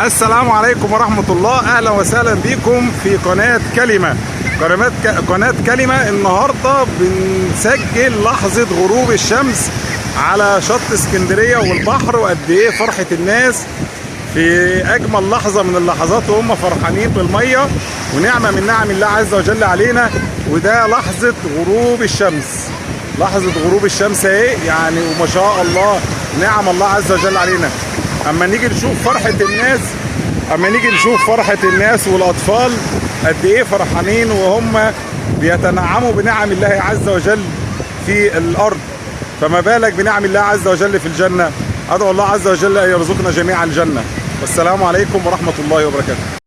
السلام عليكم ورحمة الله. أهلا وسهلا بكم في قناة كلمة. النهاردة بنسجل لحظة غروب الشمس على شط اسكندرية والبحر، وقد إيه فرحة الناس في أجمل لحظة من اللحظات وهم فرحانين بالمية، ونعمة من نعم الله عز وجل علينا. وده لحظة غروب الشمس، لحظة غروب الشمس اهي يعني، وما شاء الله نعم الله عز وجل علينا. اما نيجي نشوف فرحة الناس والاطفال قد ايه فرحانين وهم بيتنعموا بنعم الله عز وجل في الارض، فما بالك بنعم الله عز وجل في الجنة. ادعو الله عز وجل ان يرزقنا جميعا الجنة. والسلام عليكم ورحمة الله وبركاته.